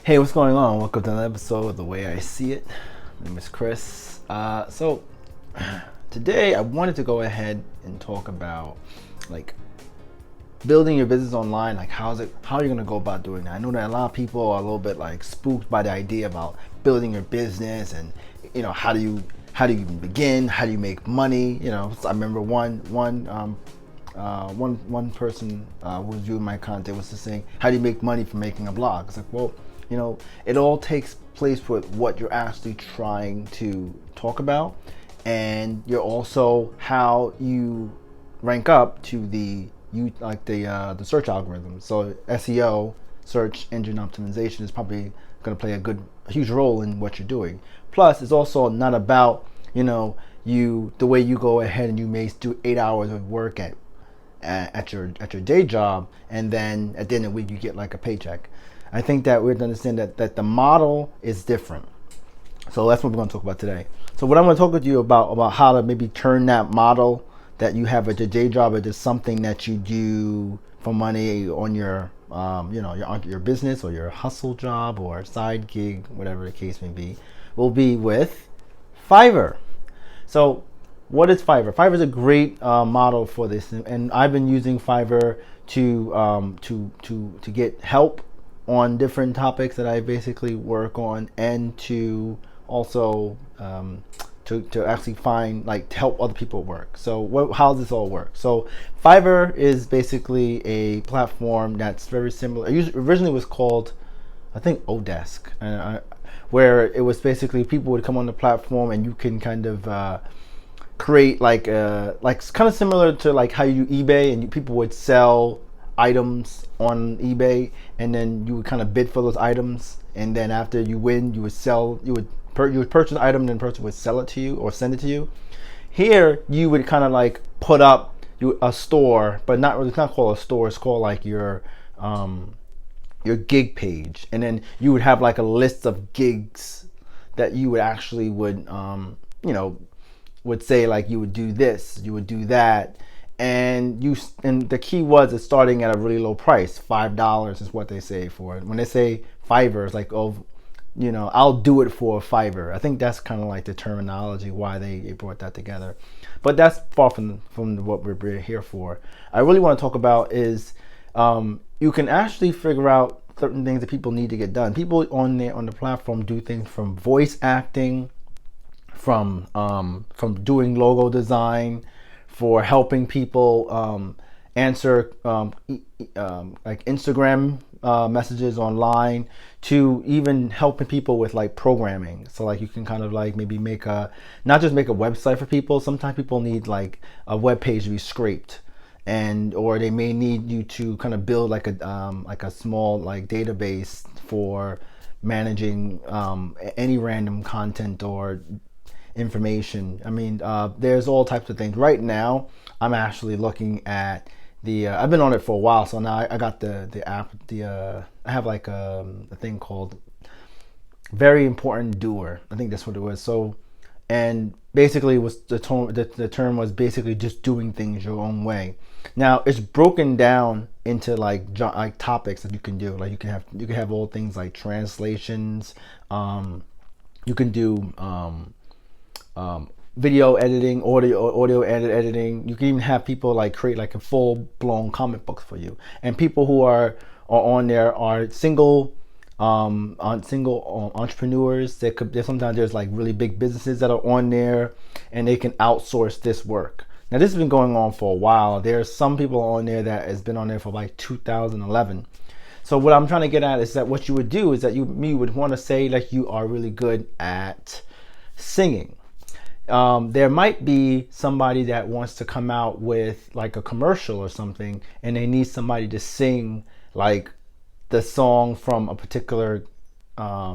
Hey, what's going on? Welcome to another episode of The Way I See It. My name is Chris. Today I wanted to go ahead and talk about like building your business online. Like how are you gonna go about doing that? I know that a lot of people are a little bit like spooked by the idea about building your business and how do you even begin? How do you make money? So I remember one person who was viewing my content was just saying, how do you make money from making a blog? It's like, well, it all takes place with what you're actually trying to talk about, and you're also how you rank up to the search algorithm. So SEO, search engine optimization, is probably going to play a huge role in what you're doing. Plus, it's also not about the way you go ahead and you may do 8 hours of work at your day job, and then at the end of the week you get like a paycheck. I think that we have to understand that the model is different. So that's what we're going to talk about today. So what I'm going to talk with you about how to maybe turn that model that you have at your day job into something that you do for money on your business or your hustle job or side gig, whatever the case may be, will be with Fiverr. So what is Fiverr? Fiverr is a great model for this, and I've been using Fiverr to get help on different topics that I basically work on, and to also to actually find to help other people work. So how does this all work? So Fiverr is basically a platform that's very similar. It originally was called, I think, Odesk, where it was basically people would come on the platform and you can kind of create like kind of similar to like how you do eBay, and people would sell items on eBay, and then you would kind of bid for those items, and then after you win, you would purchase an item, and then the person would sell it to you or send it to you. Here you would kind of like put up a store, but not really. It's not called a store. It's called like your gig page, and then you would have like a list of gigs that you would actually would say, like, you would do this, you would do that, and the key was it's starting at a really low price. $5 is what they say for it. When they say Fiverr, it's like, oh, I'll do it for Fiverr. I think that's kind of like the terminology why they brought that together. But that's far from what we're here for. I really want to talk about is you can actually figure out certain things that people need to get done. People on the platform do things from voice acting, from doing logo design, for helping people answer like Instagram messages online, to even helping people with like programming. So like you can kind of like maybe not just make a website for people. Sometimes people need like a web page to be scraped, or they may need you to kind of build like a small like database for managing any random content or information. I mean, there's all types of things. Right now, I'm actually looking at I've been on it for a while, so now I got the app. I have like a thing called Very Important Doer. I think that's what it was. So, and basically, the term was basically just doing things your own way. Now it's broken down into like topics that you can do. Like you can have all things like translations. You can do video editing, audio editing. You can even have people like create like a full blown comic book for you. And people who are on there are single entrepreneurs. Sometimes there's like really big businesses that are on there, and they can outsource this work. Now this has been going on for a while. There's some people on there that has been on there for like 2011. So what I'm trying to get at is that what you would do is that you would want to say like you are really good at singing. There might be somebody that wants to come out with like a commercial or something, and they need somebody to sing like the song from a particular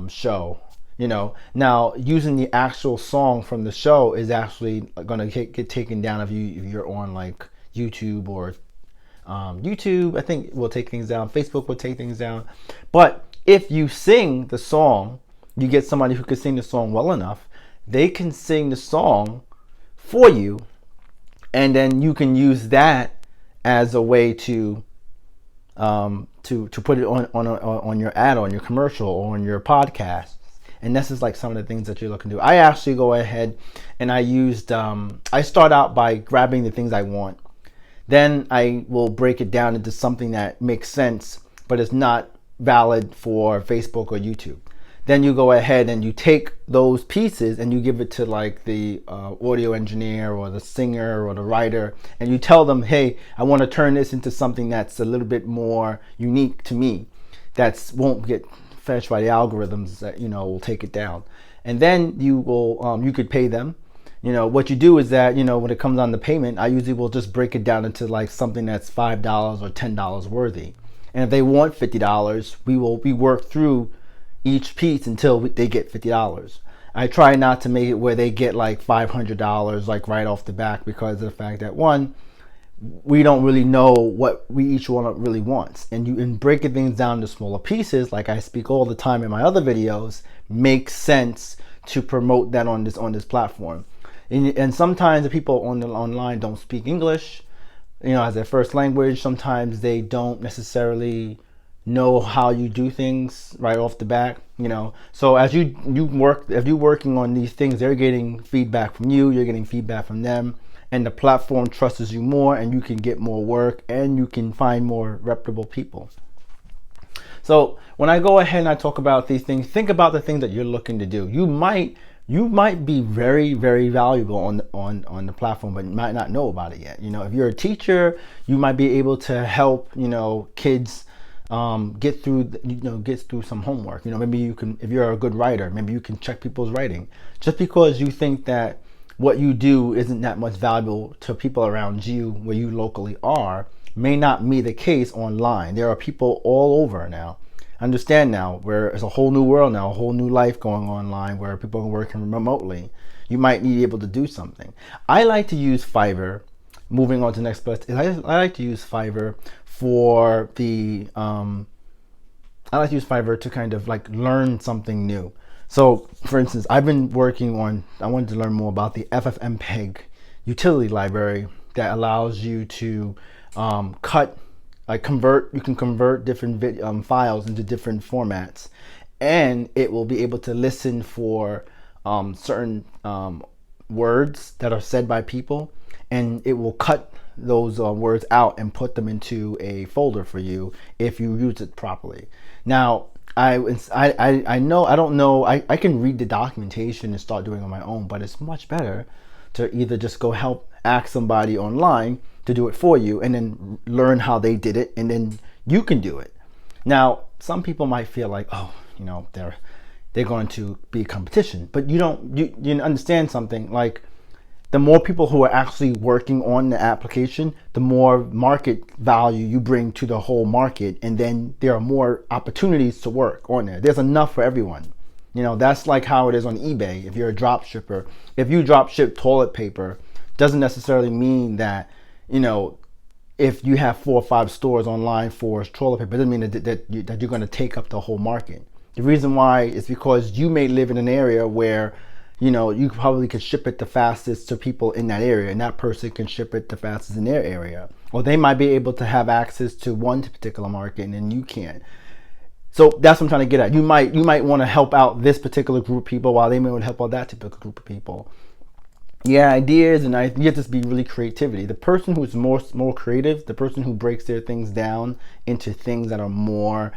show. Now using the actual song from the show is actually going to get taken down if you're on like YouTube, or YouTube I think will take things down. Facebook will take things down. But if you sing the song, you get somebody who can sing the song well enough, they can sing the song for you, and then you can use that as a way to to put it on your ad, on your commercial, or on your podcast. And this is like some of the things that you're looking to do. I actually go ahead and I start out by grabbing the things I want. Then I will break it down into something that makes sense, but is not valid for Facebook or YouTube. Then you go ahead and you take those pieces and you give it to like the audio engineer or the singer or the writer, and you tell them, hey, I want to turn this into something that's a little bit more unique to me, that won't get fetched by the algorithms that will take it down. And then you will you could pay them. What you do is that when it comes on the payment, I usually will just break it down into like something that's $5 or $10 worthy. And if they want $50, we work through each piece until they get $50. I try not to make it where they get like $500 like right off the back, because of the fact that, one, we don't really know what we each one really wants, and breaking things down to smaller pieces, like I speak all the time in my other videos, makes sense to promote that on this platform. And sometimes the people online don't speak English, as their first language. Sometimes they don't necessarily know how you do things right off the bat. So as if you're working on these things, they're getting feedback from you, you're getting feedback from them, and the platform trusts you more, and you can get more work, and you can find more reputable people. So when I go ahead and I talk about these things, think about the things that you're looking to do. You might be very, very valuable on the platform, but you might not know about it yet. If you're a teacher, you might be able to help kids get through some homework. Maybe you can, if you're a good writer, maybe you can check people's writing. Just because you think that what you do isn't that much valuable to people around you where you locally are, may not be the case online. There are people all over now. Understand now, where it's a whole new world now, a whole new life going online where people are working remotely. You might be able to do something. I like to use Fiverr. Moving on to the next place, I like to use Fiverr for the I like to use Fiverr to kind of like learn something new. So for instance, I wanted to learn more about the FFmpeg utility library that allows you to convert different files into different formats, and it will be able to listen for certain words that are said by people, and it will cut those words out and put them into a folder for you if you use it properly. Now, I can read the documentation and start doing it on my own, but it's much better to either just go ask somebody online to do it for you, and then learn how they did it, and then you can do it. Now, some people might feel like, they're going to be a competition, but you understand something, like the more people who are actually working on the application, the more market value you bring to the whole market, and then there are more opportunities to work on there. There's enough for everyone. That's like how it is on eBay. If you're a drop shipper, if you drop ship toilet paper, doesn't necessarily mean that, if you have 4 or 5 stores online for toilet paper, doesn't mean that you're going to take up the whole market. The reason why is because you may live in an area where, you probably could ship it the fastest to people in that area, and that person can ship it the fastest in their area. Or they might be able to have access to one particular market and then you can't. So that's what I'm trying to get at. You might want to help out this particular group of people while they may want to help out that typical group of people. Yeah, ideas, and you have to be really creativity. The person who's more creative, the person who breaks their things down into things that are more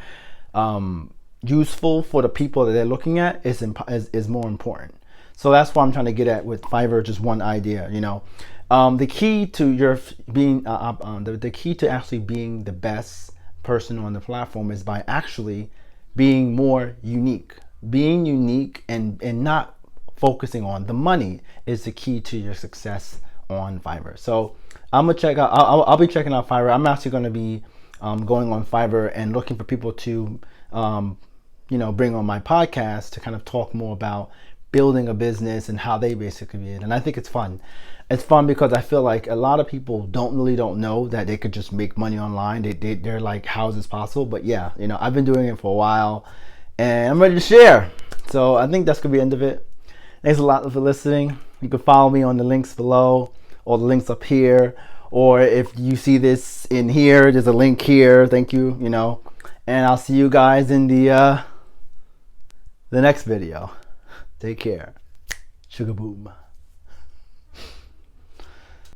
useful for the people that they're looking at is more important. So that's what I'm trying to get at with Fiverr. Just one idea, the key to the key to actually being the best person on the platform is by actually being more unique. Being unique and not focusing on the money is the key to your success on Fiverr. So I'm gonna check out. I'll be checking out Fiverr. I'm actually going to be going on Fiverr and looking for people to bring on my podcast to kind of talk more about building a business and how they basically did. And I think it's fun. It's fun because I feel like a lot of people don't know that they could just make money online. They're like, how is this possible? But yeah, I've been doing it for a while and I'm ready to share. So I think that's going to be the end of it. Thanks a lot for listening. You can follow me on the links below or the links up here, or if you see this in here, there's a link here. Thank you, you know. And I'll see you guys in the next video. Take care. Sugar boom.